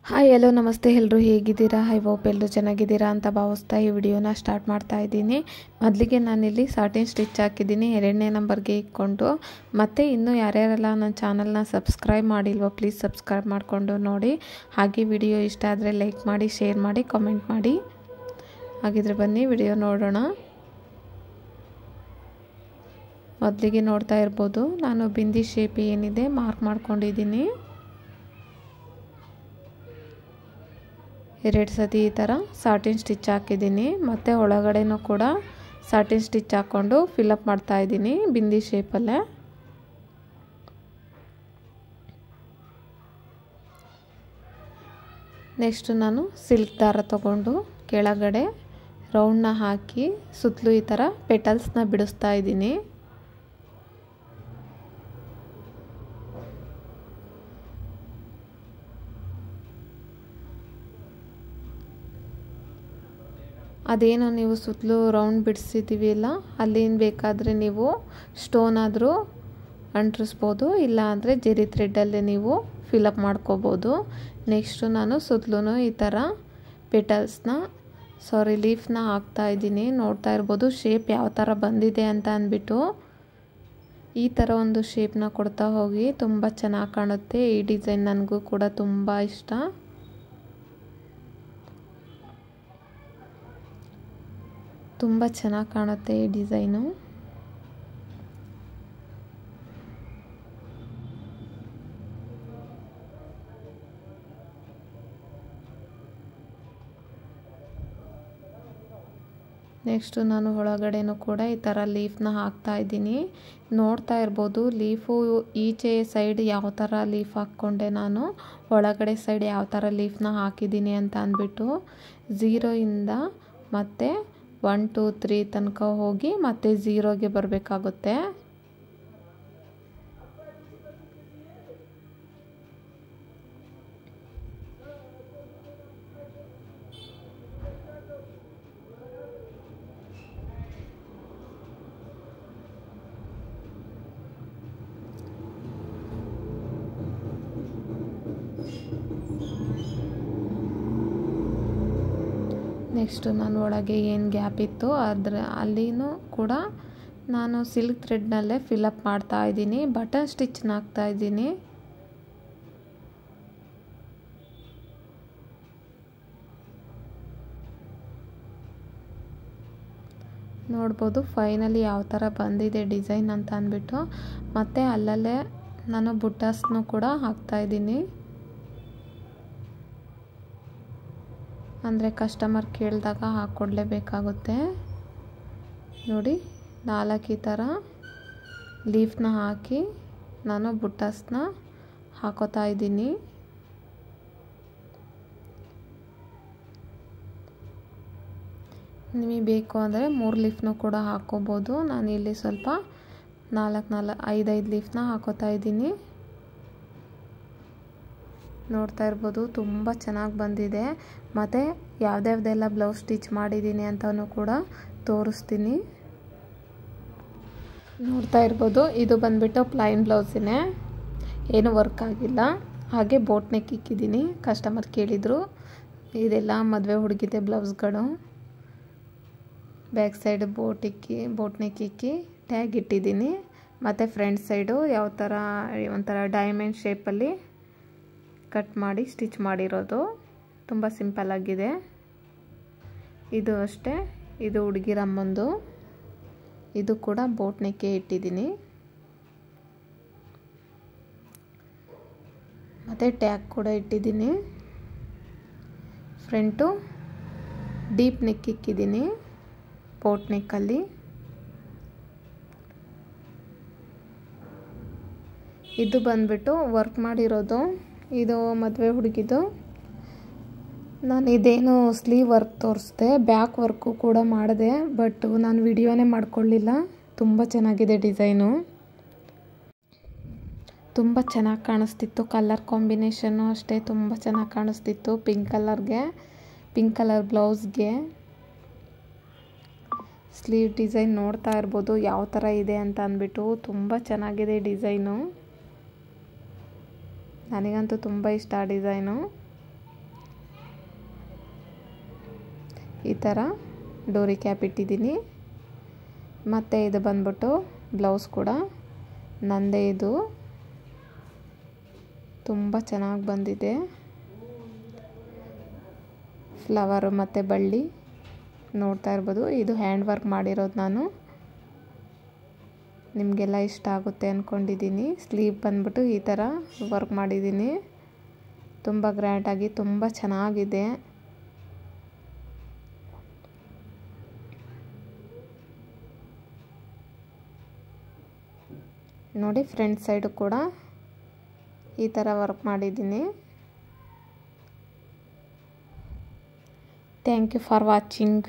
Hi hello ನಮಸ್ತೆ ಎಲ್ಲರೂ ಹೇಗಿದ್ದೀರಾ? ಐ ಹೋಪ್ ಎಲ್ಲರೂ ಚೆನ್ನಾಗಿದ್ದೀರಾ ಅಂತ ಭಾವಿಸ್ತಾ ಈ ವಿಡಿಯೋನ ಸ್ಟಾರ್ಟ್ ಮಾಡ್ತಾ ಇದ್ದೀನಿ. ಮೊದಲಿಗೆ ನಾನಿಲ್ಲಿ ಸಾಟಿನ್ ಸ್ಟಿಚ್ ಹಾಕಿದ್ದೀನಿ 2ನೇ ನಂಬರ್ಗೆ ಇಟ್ಕೊಂಡು. ಮತ್ತು ಇನ್ನೂ ಯಾರ್ಯಾರೆಲ್ಲ ನನ್ನ ಚಾನಲ್ನ ಸಬ್ಸ್ಕ್ರೈಬ್ ಮಾಡಿಲ್ವೋ ಪ್ಲೀಸ್ ಸಬ್ಸ್ಕ್ರೈಬ್ ಮಾಡಿಕೊಂಡು ನೋಡಿ. ಹಾಗೆ ವಿಡಿಯೋ ಇಷ್ಟ ಆದರೆ ಲೈಕ್ ಮಾಡಿ, ಶೇರ್ ಮಾಡಿ, ಕಾಮೆಂಟ್ ಮಾಡಿ. ಹಾಗಿದ್ರೆ ಬನ್ನಿ ವಿಡಿಯೋ ನೋಡೋಣ. ಮೊದಲಿಗೆ ನೋಡ್ತಾ ಇರ್ಬೋದು ನಾನು ಬಿಂದಿ ಶೇಪ್ ಏನಿದೆ ಮಾರ್ಕ್ ಮಾಡ್ಕೊಂಡಿದ್ದೀನಿ. 2 ಸತಿ ಈ ಥರ ಸಾಟಿನ್ ಸ್ಟಿಚ್ ಹಾಕಿದ್ದೀನಿ. ಮತ್ತು ಒಳಗಡೆನೂ ಕೂಡ ಸಾಟಿನ್ ಸ್ಟಿಚ್ ಹಾಕ್ಕೊಂಡು ಫಿಲಪ್ ಮಾಡ್ತಾ ಇದ್ದೀನಿ ಬಿಂದಿ ಶೇಪಲ್ಲೇ. ನೆಕ್ಸ್ಟ್ ನಾನು ಸಿಲ್ಕ್ ದಾರ ತಗೊಂಡು ಕೆಳಗಡೆ ರೌಂಡ್ನ ಹಾಕಿ ಸುತ್ತಲೂ ಈ ಥರ ಪೆಟಲ್ಸ್ನ ಬಿಡಿಸ್ತಾ ಇದ್ದೀನಿ. ಅದೇನು ನೀವು ಸುತ್ತಲೂ ರೌಂಡ್ ಬಿಡಿಸಿದ್ದೀವಿ ಅಲ್ಲ, ಅಲ್ಲಿಂದ ಬೇಕಾದರೆ ನೀವು ಸ್ಟೋನ್ ಆದರೂ ಅಂಟಿಸ್ಬೋದು, ಇಲ್ಲ ಅಂದರೆ ಜೆರಿ ಥ್ರೆಡ್ಡಲ್ಲೇ ನೀವು ಫಿಲಪ್ ಮಾಡ್ಕೋಬೋದು. ನೆಕ್ಸ್ಟು ನಾನು ಸುತ್ತಲೂ ಈ ಥರ ಲೀಫ್ನ ಹಾಕ್ತಾಯಿದ್ದೀನಿ. ನೋಡ್ತಾ ಇರ್ಬೋದು ಶೇಪ್ ಯಾವ ಥರ ಬಂದಿದೆ ಅಂತ ಅಂದ್ಬಿಟ್ಟು. ಈ ಥರ ಒಂದು ಶೇಪ್ನ ಕೊಡ್ತಾ ಹೋಗಿ ತುಂಬ ಚೆನ್ನಾಗಿ ಕಾಣುತ್ತೆ. ಈ ಡಿಸೈನ್ ನನಗೂ ಕೂಡ ತುಂಬ ಇಷ್ಟ. ತುಂಬ ಚೆನ್ನಾಗಿ ಕಾಣುತ್ತೆ ಈ ಡಿಸೈನು. ನೆಕ್ಸ್ಟು ನಾನು ಒಳಗಡೆನೂ ಕೂಡ ಈ ಥರ ಲೀಫ್ನ ಹಾಕ್ತಾ ಇದ್ದೀನಿ. ನೋಡ್ತಾ ಇರ್ಬೋದು ಲೀಫು ಈಚೆ ಸೈಡ್ ಯಾವ ಥರ ಲೀಫ್ ಹಾಕ್ಕೊಂಡೆ, ನಾನು ಒಳಗಡೆ ಸೈಡ್ ಯಾವ ಥರ ಲೀಫ್ನ ಹಾಕಿದ್ದೀನಿ ಅಂತ ಅಂದ್ಬಿಟ್ಟು 0 ಇಂದ ಮತ್ತು 1 2 3 ತನಕ ಹೋಗಿ ಮತ್ತೆ 0ಗೆ ಬರಬೇಕಾಗುತ್ತೆ. ನೆಕ್ಸ್ಟು ನಾನು ಒಳಗೆ ಏನು ಗ್ಯಾಪ್ ಇತ್ತು ಅಲ್ಲಿನೂ ಕೂಡ ನಾನು ಸಿಲ್ಕ್ ಥ್ರೆಡ್ನಲ್ಲೇ ಫಿಲಪ್ ಮಾಡ್ತಾ ಇದ್ದೀನಿ. ಬಟನ್ ಸ್ಟಿಚ್ನ ಹಾಕ್ತಾ ಇದ್ದೀನಿ. ನೋಡ್ಬೋದು ಫೈನಲಿ ಯಾವ ಥರ ಬಂದಿದೆ ಡಿಸೈನ್ ಅಂತ ಅಂದ್ಬಿಟ್ಟು. ಮತ್ತು ಅಲ್ಲಲ್ಲೇ ನಾನು ಬುಟ್ಟಾಸ್ನೂ ಕೂಡ ಹಾಕ್ತಾ ಇದ್ದೀನಿ. ಅಂದರೆ ಕಸ್ಟಮರ್ ಕೇಳಿದಾಗ ಹಾಕ್ಕೊಡ್ಲೇಬೇಕಾಗುತ್ತೆ. ನೋಡಿ 4 ಈ ಥರ ಲೀಫ್ನ ಹಾಕಿ ನಾನು ಬುಟ್ಟಾಸ್ನ ಹಾಕೋತಾ ಇದ್ದೀನಿ. ನಿಮಗೆ ಬೇಕು ಅಂದರೆ 3 ಲೀಫ್ನೂ ಕೂಡ ಹಾಕ್ಕೋಬೋದು. ನಾನು ಇಲ್ಲಿ ಸ್ವಲ್ಪ 5 ಲೀಫ್ನ ಹಾಕೋತಾ ಇದ್ದೀನಿ. ನೋಡ್ತಾ ಇರ್ಬೋದು ತುಂಬ ಚೆನ್ನಾಗಿ ಬಂದಿದೆ. ಮತ್ತು ಯಾವ್ದ್ಯಾವ್ದೆಲ್ಲ ಬ್ಲೌಸ್ ಸ್ಟಿಚ್ ಮಾಡಿದ್ದೀನಿ ಅಂತಲೂ ಕೂಡ ತೋರಿಸ್ತೀನಿ. ನೋಡ್ತಾ ಇರ್ಬೋದು ಇದು ಬಂದ್ಬಿಟ್ಟು ಪ್ಲೈನ್ ಬ್ಲೌಸಿನೇ, ಏನು ವರ್ಕ್ ಆಗಿಲ್ಲ. ಹಾಗೆ ಬೋಟ್ ನೆಕ್ ಇಕ್ಕಿದ್ದೀನಿ. ಕಸ್ಟಮರ್ ಕೇಳಿದರು, ಇದೆಲ್ಲ ಮದುವೆ ಹುಡುಗಿದೆ ಬ್ಲೌಸ್ಗಳು. ಬ್ಯಾಕ್ ಸೈಡ್ ಬೋಟ್ ನೆಕ್ ಇಕ್ಕಿ ಟ್ಯಾಗ್ ಇಟ್ಟಿದ್ದೀನಿ. ಮತ್ತು ಫ್ರಂಟ್ ಸೈಡು ಯಾವ ಥರ ಒಂಥರ ಡೈಮಂಡ್ ಶೇಪಲ್ಲಿ ಕಟ್ ಮಾಡಿ ಸ್ಟಿಚ್ ಮಾಡಿರೋದು. ತುಂಬ ಸಿಂಪಲ್ ಆಗಿದೆ. ಇದು ಅಷ್ಟೇ, ಇದು ಹುಡುಗಿರಮ್ಮಂದು. ಇದು ಕೂಡ ಬೋಟ್ ನೆಕ್ಕೆ ಇಟ್ಟಿದ್ದೀನಿ. ಮತ್ತು ಟ್ಯಾಗ್ ಕೂಡ ಇಟ್ಟಿದ್ದೀನಿ. ಫ್ರಂಟು ಡೀಪ್ ನೆಕ್ ಇಕ್ಕಿದ್ದೀನಿ ಬೋಟ್ ನೆಕ್ಕಲ್ಲಿ. ಇದು ಬಂದ್ಬಿಟ್ಟು ವರ್ಕ್ ಮಾಡಿರೋದು. ಇದು ಮದುವೆ ಹುಡುಗಿದು. ನಾನು ಇದೇನು ಸ್ಲೀವ್ ವರ್ಕ್ ತೋರಿಸ್ದೆ, ಬ್ಯಾಕ್ ವರ್ಕು ಕೂಡ ಮಾಡಿದೆ, ಬಟ್ ನಾನು ವಿಡಿಯೋನೇ ಮಾಡ್ಕೊಳ್ಳಿಲ್ಲ. ತುಂಬ ಚೆನ್ನಾಗಿದೆ ಡಿಸೈನು, ತುಂಬ ಚೆನ್ನಾಗಿ ಕಾಣಿಸ್ತಿತ್ತು. ಕಲರ್ ಕಾಂಬಿನೇಷನ್ನು ಅಷ್ಟೇ ತುಂಬ ಚೆನ್ನಾಗಿ ಕಾಣಿಸ್ತಿತ್ತು. ಪಿಂಕ್ ಕಲರ್ ಬ್ಲೌಸ್ಗೆ ಸ್ಲೀವ್ ಡಿಸೈನ್ ನೋಡ್ತಾ ಇರ್ಬೋದು ಯಾವ ಥರ ಇದೆ ಅಂತ ಅಂದ್ಬಿಟ್ಟು. ತುಂಬ ಚೆನ್ನಾಗಿದೆ ಡಿಸೈನು. ನನಗಂತೂ ತುಂಬ ಇಷ್ಟ ಆ ಡಿಸೈನು. ಈ ಥರ ಡೋರಿ ಕ್ಯಾಪ್ ಇಟ್ಟಿದ್ದೀನಿ. ಮತ್ತು ಇದು ಬಂದ್ಬಿಟ್ಟು ಬ್ಲೌಸ್ ಕೂಡ ನಂದೇ. ಇದು ತುಂಬ ಚೆನ್ನಾಗಿ ಬಂದಿದೆ. ಫ್ಲವರು ಮತ್ತು ಬಳ್ಳಿ ನೋಡ್ತಾ ಇರ್ಬೋದು. ಇದು ಹ್ಯಾಂಡ್ ವರ್ಕ್ ಮಾಡಿರೋದು ನಾನು. ನಿಮಗೆಲ್ಲ ಇಷ್ಟ ಆಗುತ್ತೆ ಅಂದ್ಕೊಂಡಿದ್ದೀನಿ. ಸ್ಲೀವ್ ಬಂದ್ಬಿಟ್ಟು ಈ ಥರ ವರ್ಕ್ ಮಾಡಿದ್ದೀನಿ. ತುಂಬ ಗ್ರ್ಯಾಂಡಾಗಿ ತುಂಬ ಚೆನ್ನಾಗಿದೆ. ನೋಡಿ ಫ್ರಂಟ್ ಸೈಡು ಕೂಡ ಈ ಥರ ವರ್ಕ್ ಮಾಡಿದ್ದೀನಿ. Thank you for watching.